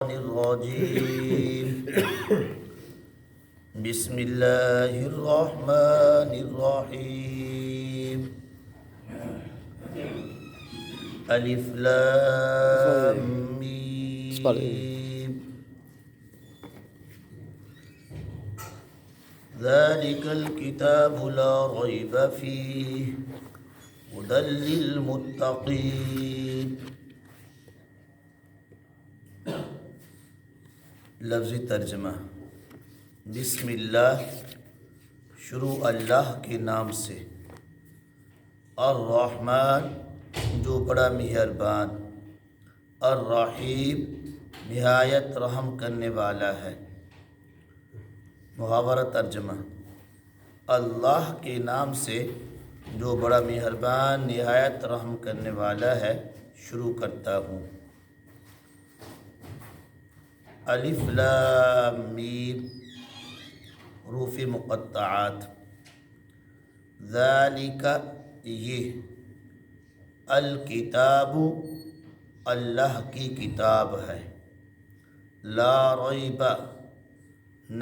الرجيم بسم الله الرحمن الرحيم ألف لام ميم ذلك الكتاب لا ريب فيه هدى للمتقين. لفظی ترجمہ: بسم اللہ، شروع اللہ کے نام سے، الرحمن جو بڑا مہربان، الرحیم نہایت رحم کرنے والا ہے۔ محاورہ ترجمہ: اللہ کے نام سے جو بڑا مہربان نہایت رحم کرنے والا ہے شروع کرتا ہوں۔ الف لام میم حروف مقطعات۔ ذالک یہ، الکتاب اللہ کی کتاب ہے، لا ریب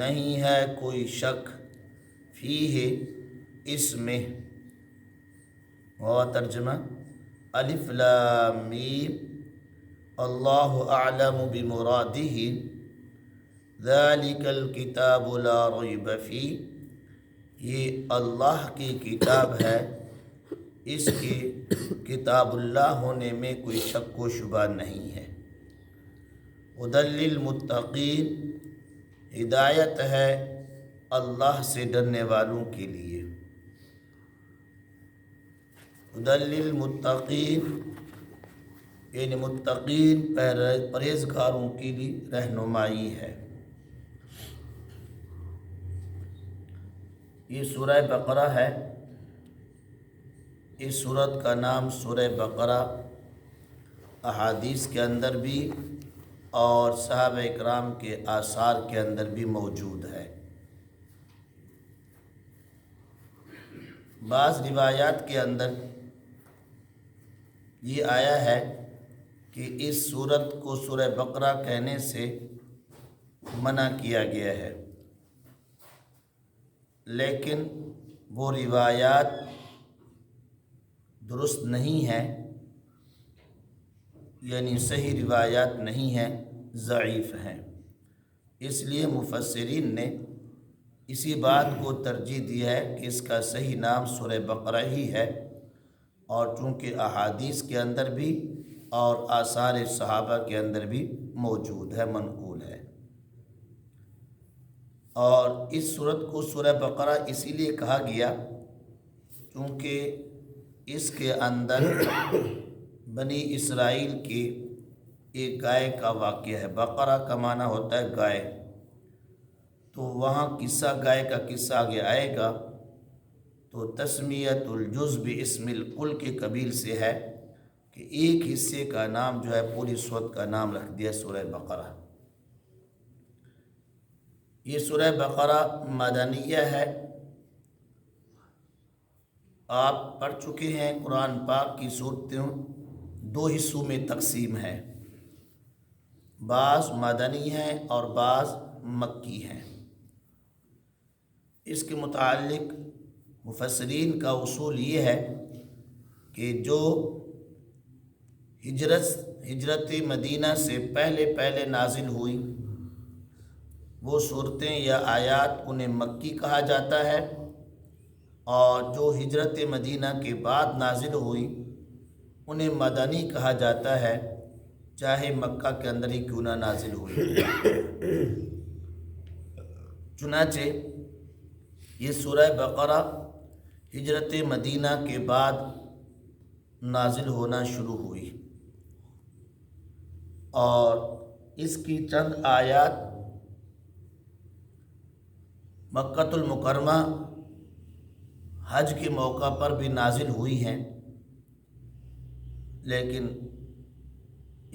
نہیں ہے کوئی شک، فیہ اس میں۔ اور ترجمہ: الف لام میم اللہ اعلم بمرادہ ذالک الکتاب لا ریب فیہ، یہ اللہ کی کتاب ہے، اس کی کتاب اللہ ہونے میں کوئی شک و شبہ نہیں ہے۔ ھدی للمتقین ہدایت ہے اللہ سے ڈرنے والوں کے لیے۔ ھدی للمتقین یعنی متقین پرہیزگاروں کے لیے رہنمائی ہے۔ یہ سورہ بقرہ ہے۔ اس سورت کا نام سورہ بقرہ احادیث کے اندر بھی اور صحابہ اکرام کے آثار کے اندر بھی موجود ہے۔ بعض روایات کے اندر یہ آیا ہے کہ اس سورت کو سورہ بقرہ کہنے سے منع کیا گیا ہے، لیکن وہ روایات درست نہیں ہیں، یعنی صحیح روایات نہیں ہیں، ضعیف ہیں۔ اس لیے مفسرین نے اسی بات کو ترجیح دی ہے کہ اس کا صحیح نام سورہ بقرہ ہی ہے، اور چونکہ احادیث کے اندر بھی اور آثار صحابہ کے اندر بھی موجود ہے، منقول ہے۔ اور اس سورت کو سورہ بقرہ اسی لیے کہا گیا چونکہ اس کے اندر بنی اسرائیل کی ایک گائے کا واقعہ ہے۔ بقرہ کا معنی ہوتا ہے گائے، تو وہاں گائے کا قصہ آگے آئے گا، تو تسمیت الجزء باسم الکل کے قبیل سے ہے کہ ایک حصے کا نام جو ہے پوری سورت کا نام رکھ دیا سورہ بقرہ۔ یہ سورہ بقرہ مدنیہ ہے۔ آپ پڑھ چکے ہیں قرآن پاک کی صورتیں دو حصوں میں تقسیم ہیں، بعض مدنی ہیں اور بعض مکی ہیں۔ اس کے متعلق مفسرین کا اصول یہ ہے کہ جو ہجرت مدینہ سے پہلے نازل ہوئی وہ صورتیں یا آیات انہیں مکی کہا جاتا ہے، اور جو ہجرت مدینہ کے بعد نازل ہوئی انہیں مدنی کہا جاتا ہے، چاہے مکہ کے اندر ہی کیوں نہ نازل ہوئی۔ چنانچہ یہ سورہ بقرہ ہجرت مدینہ کے بعد نازل ہونا شروع ہوئی، اور اس کی چند آیات مکۃ المکرمہ حج کے موقع پر بھی نازل ہوئی ہیں، لیکن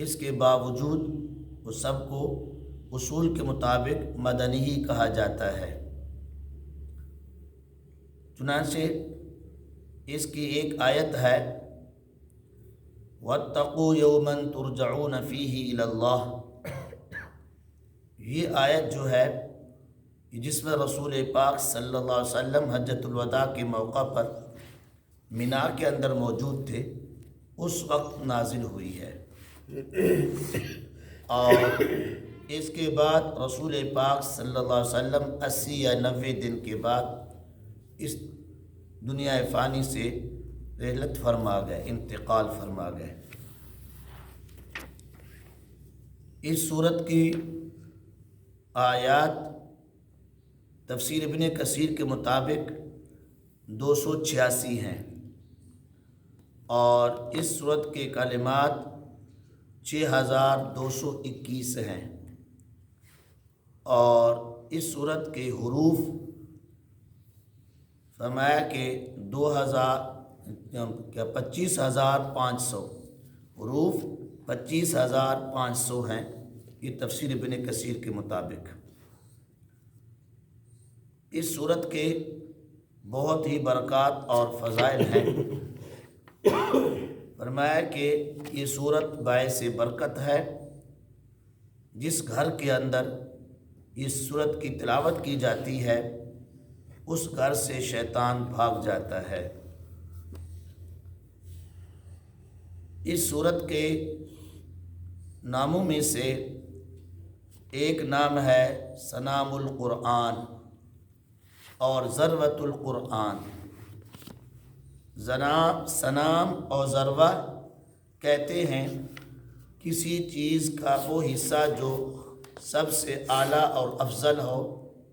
اس کے باوجود وہ سب کو اصول کے مطابق مدنی ہی کہا جاتا ہے۔ چنانچہ اس کی ایک آیت ہے وَاتَّقُوا يَوْمًا تُرْجَعُونَ فِيهِ إِلَى اللَّهِ، یہ آیت جو ہے جس میں رسول پاک صلی اللہ علیہ وسلم حجۃ الوداع کے موقع پر مینا کے اندر موجود تھے، اس وقت نازل ہوئی ہے، اور اس کے بعد رسول پاک صلی اللہ علیہ وسلم 80 یا 90 دن کے بعد اس دنیا فانی سے رحلت فرما گئے، انتقال فرما گئے۔ اس صورت کی آیات تفسیر ابن کثیر کے مطابق 286 ہیں، اور اس صورت کے کلمات 6221 ہیں، اور اس صورت کے حروف فرمایا کہ 25,500 حروف 25,500 ہیں، یہ تفسیر ابن کثیر کے مطابق۔ اس صورت کے بہت ہی برکات اور فضائل ہیں۔ فرمایا کہ یہ صورت باعث برکت ہے، جس گھر کے اندر اس صورت کی تلاوت کی جاتی ہے اس گھر سے شیطان بھاگ جاتا ہے۔ اس صورت کے ناموں میں سے ایک نام ہے سنام القرآن اور ذروۃ القرآن۔ سنام اور ذروہ کہتے ہیں کسی چیز کا وہ حصہ جو سب سے اعلیٰ اور افضل ہو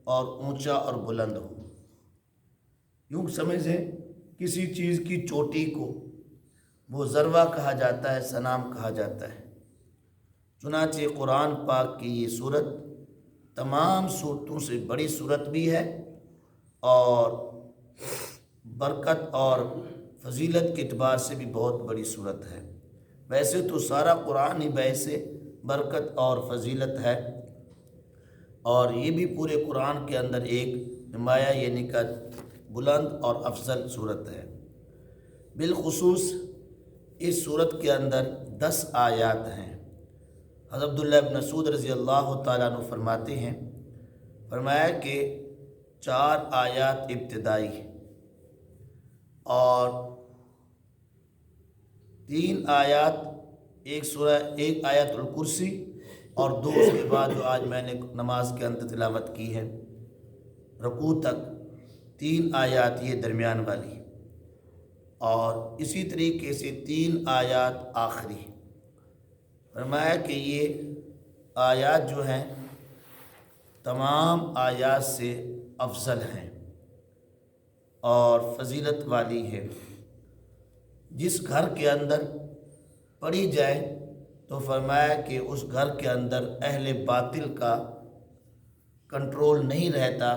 اور اونچا اور بلند ہو۔ یوں سمجھیں کسی چیز کی چوٹی کو وہ ذروہ کہا جاتا ہے، سنام کہا جاتا ہے۔ چنانچہ قرآن پاک کی یہ صورت تمام صورتوں سے بڑی صورت بھی ہے، اور برکت اور فضیلت کے اعتبار سے بھی بہت بڑی صورت ہے۔ ویسے تو سارا قرآن ہی باعث برکت اور فضیلت ہے، اور یہ بھی پورے قرآن کے اندر ایک نمایاں یعنی کہ بلند اور افضل صورت ہے۔ بالخصوص اس صورت کے اندر 10 آیات ہیں۔ حضرت عبداللہ بن مسعود رضی اللہ تعالیٰ عنہ فرماتے ہیں، فرمایا کہ 4 آیات ابتدائی اور 3 آیات، ایک آیت الکرسی اور 2 اس کے بعد جو آج میں نے نماز کے اندر تلاوت کی ہے رکوع تک، 3 آیات یہ درمیان والی، اور اسی طریقے سے 3 آیات آخری۔ فرمایا کہ یہ آیات جو ہیں تمام آیات سے افضل ہیں اور فضیلت والی ہے۔ جس گھر کے اندر پڑھی جائے تو فرمایا کہ اس گھر کے اندر اہل باطل کا کنٹرول نہیں رہتا،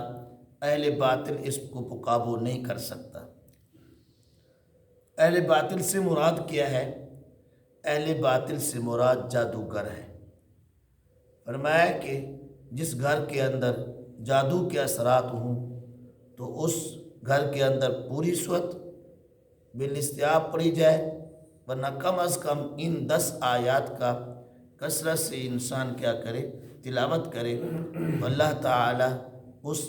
اہل باطل اس کو قابو نہیں کر سکتا۔ اہل باطل سے مراد کیا ہے؟ اہل باطل سے مراد جادوگر ہے۔ فرمایا کہ جس گھر کے اندر جادو کے اثرات ہوں تو اس گھر کے اندر پوری صورت بالاستیاب پڑھی جائے، ورنہ کم از کم ان 10 آیات کا کثرت سے انسان کیا کرے؟ تلاوت کرے، تو اللہ تعالی اس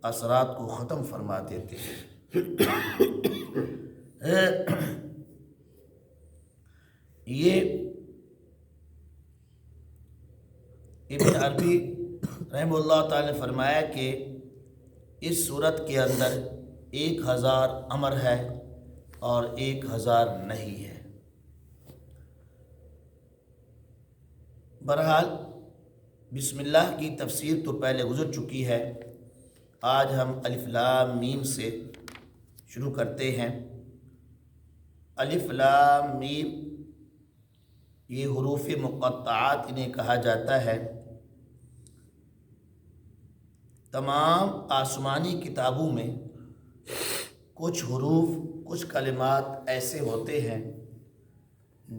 اثرات کو ختم فرما دیتے ہیں۔ یہ ابن عربی رحمہ اللہ تعالی نے فرمایا کہ اس صورت کے اندر 1000 امر ہے اور 1000 نہیں ہے۔ بہرحال بسم اللہ کی تفسیر تو پہلے گزر چکی ہے، آج ہم الف لام میم سے شروع کرتے ہیں۔ الف لام میم یہ حروف مقطعات انہیں کہا جاتا ہے۔ تمام آسمانی کتابوں میں کچھ حروف، کچھ کلمات ایسے ہوتے ہیں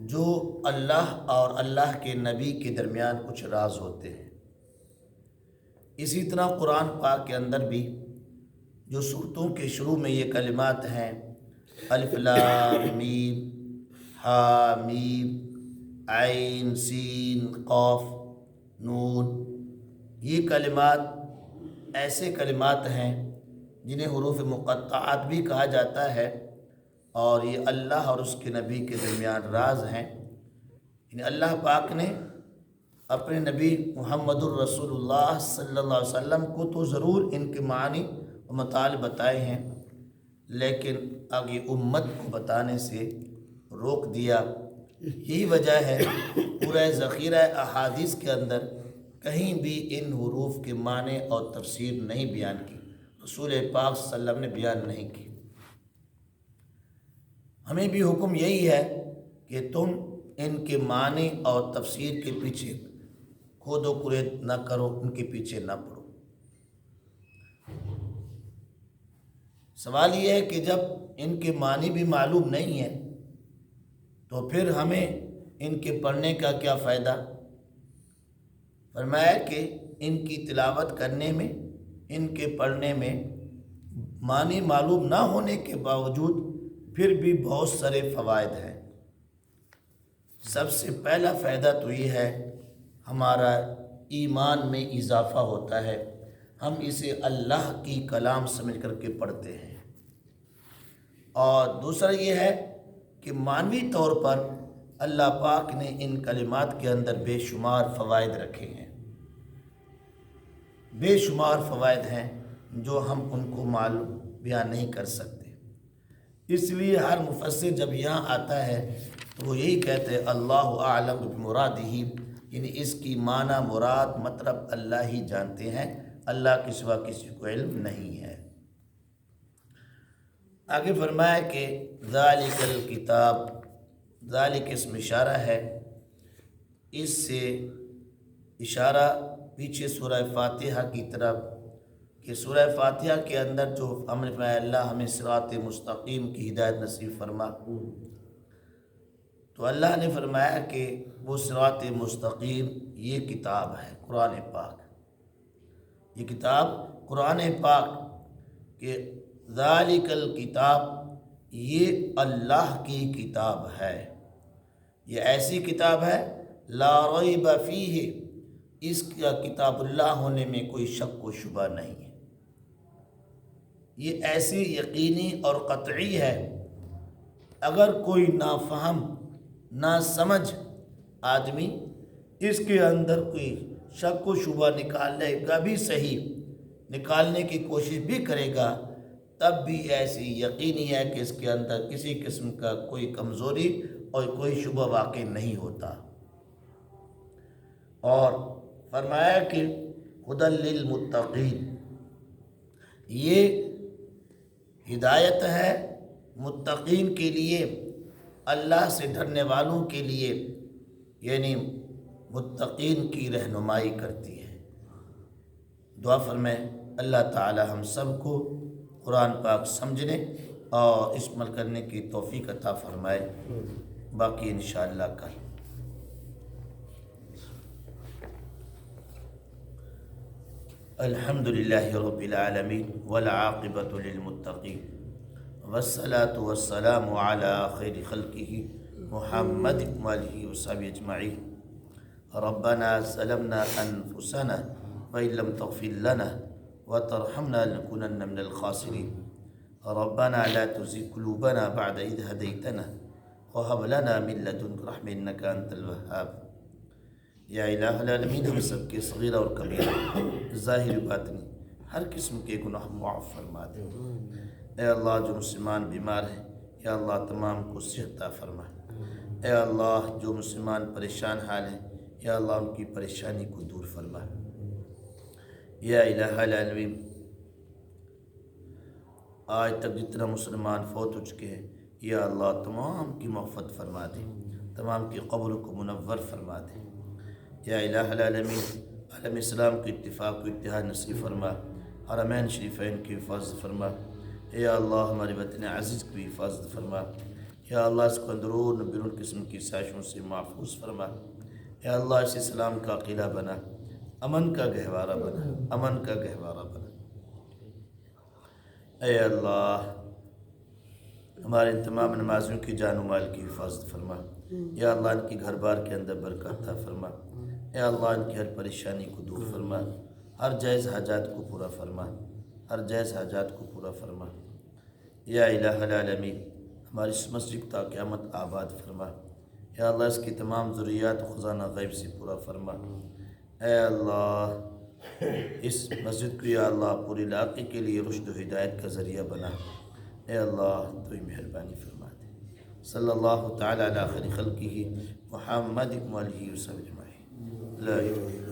جو اللہ اور اللہ کے نبی کے درمیان کچھ راز ہوتے ہیں۔ اسی طرح قرآن پاک کے اندر بھی جو سورتوں کے شروع میں یہ کلمات ہیں الف لام میم ہا میم عین سین قاف نون، یہ کلمات ایسے کلمات ہیں جنہیں حروف مقطعات بھی کہا جاتا ہے، اور یہ اللہ اور اس کے نبی کے درمیان راز ہیں۔ یعنی اللہ پاک نے اپنے نبی محمد الرسول اللہ صلی اللہ علیہ وسلم کو تو ضرور ان کے معنی و مطالب بتائے ہیں، لیکن آگے امت کو بتانے سے روک دیا۔ یہی وجہ ہے پورا ذخیرہ احادیث کے اندر کہیں بھی ان حروف کے معنی اور تفسیر نہیں بیان کی، رسول پاک صلی اللہ علیہ وسلم نے بیان نہیں کی۔ ہمیں بھی حکم یہی ہے کہ تم ان کے معنی اور تفسیر کے پیچھے کھود و کرید نہ کرو، ان کے پیچھے نہ پڑو۔ سوال یہ ہے کہ جب ان کے معنی بھی معلوم نہیں ہے تو پھر ہمیں ان کے پڑھنے کا کیا فائدہ؟ فرمایا کہ ان کی تلاوت کرنے میں، ان کے پڑھنے میں معنی معلوم نہ ہونے کے باوجود پھر بھی بہت سارے فوائد ہیں۔ سب سے پہلا فائدہ تو یہ ہے ہمارا ایمان میں اضافہ ہوتا ہے، ہم اسے اللہ کی کلام سمجھ کر کے پڑھتے ہیں۔ اور دوسرا یہ ہے کہ معنوی طور پر اللہ پاک نے ان کلمات کے اندر بے شمار فوائد رکھے ہیں، بے شمار فوائد ہیں جو ہم ان کو معلوم بیان نہیں کر سکتے۔ اس لیے ہر مفسر جب یہاں آتا ہے تو وہ یہی کہتے ہیں اللہ اعلم بمرادہ، یعنی اس کی معنی مراد مطلب اللہ ہی جانتے ہیں، اللہ کے سوا کسی کو علم نہیں ہے۔ آگے فرمایا کہ ذالک الکتاب، ذالک اسم اشارہ ہے، اس سے اشارہ پیچھے سورہ فاتحہ کی طرف کہ سورہ فاتحہ کے اندر جو ہم نے فرمایا اللہ ہمیں صراط مستقیم کی ہدایت نصیب فرما، تو اللہ نے فرمایا کہ وہ صراط مستقیم یہ کتاب ہے قرآن پاک، یہ کتاب قرآن پاک کہ ذالک الکتاب یہ اللہ کی کتاب ہے، یہ ایسی کتاب ہے لا ریب فیہ، اس کا کتاب اللہ ہونے میں کوئی شک و شبہ نہیں ہے، یہ ایسی یقینی اور قطعی ہے۔ اگر کوئی نافہم نا سمجھ آدمی اس کے اندر کوئی شک و شبہ نکالے گا بھی صحیح، نکالنے کی کوشش بھی کرے گا، تب بھی ایسی یقینی ہے کہ اس کے اندر کسی قسم کا کوئی کمزوری اور کوئی شبہ واقع نہیں ہوتا۔ اور فرمایا کہ ھدی للمتقین، یہ ہدایت ہے متقین کے لیے، اللہ سے ڈرنے والوں کے لیے، یعنی متقین کی رہنمائی کرتی ہے۔ دعا فرمائیں اللہ تعالی ہم سب کو قرآن پاک سمجھنے اور اس عمل کرنے کی توفیق عطا فرمائے، باقی انشاءاللہ کل۔ الحمدللہ رب العالمین والعاقبۃ للمتقین والصلاة والسلام علی خیر خلقہ محمد وآلہ وصحبہ اجمعین۔ ربنا ظلمنا انفسنا وإن لم تغفر لنا وترحمنا لنكونن من الخاسرین۔ ربنا لا تزغ قلوبنا بعد إذ هديتنا وهب لنا من لدنك رحمة إنك أنت الوهاب۔ یا الہ العالمین ہم سب کے صغیرہ اور کبیرہ، ظاہر باطنی ہر قسم کے گناہ معاف فرما دے۔ اے اللہ جو مسلمان بیمار ہیں یا اللہ تمام کو صحت عطا فرما۔ اے اللہ جو مسلمان پریشان حال ہیں یا اللہ ان کی پریشانی کو دور فرما۔ یا الہ العالمین آج تک جتنا مسلمان فوت ہو چکے ہیں یا اللہ تمام کی مغفرت فرما دے، تمام کی قبر کو منور فرما دے۔ یا الہ العالمین عالم اسلام کو اتفاق و اتحاد نصیب فرما، حرمین شریفین کی حفاظت فرما۔ یا اللہ ہمارے وطن عزیز کی حفاظت فرما۔ یا اللہ اس کو اندرون و بیرون قسم کی سازشوں سے محفوظ فرما۔ یا اللہ اس اسلام کا قلعہ بنا، امن کا گہوارہ بنا، امن کا گہوارہ بنا۔ اے اللہ ہمارے ان تمام نمازیوں کی جان و مال کی حفاظت فرما۔ یا اللہ ان کی گھر بار کے اندر برکت عطا فرما۔ اے اللہ ان کی ہر پریشانی کو دور فرما۔ ہر جائز حاجات کو پورا فرما، ہر جائز حاجات کو پورا فرما۔ یا الہ العالمین ہماری اس مسجد تا قیامت آباد فرما۔ یا اللہ اس کی تمام ضروریات خزانہ غیب سے پورا فرما۔ اے اللہ اس مسجد کو یا اللہ پورے علاقے کے لیے رشد و ہدایت کا ذریعہ بنا۔ اے اللہ تو ہی مہربانی فرما دے۔ صلی اللہ تعالی علی خیر خلقہ محمد و آلہ وصحبہ اجمعین۔ لا الہ الا اللہ۔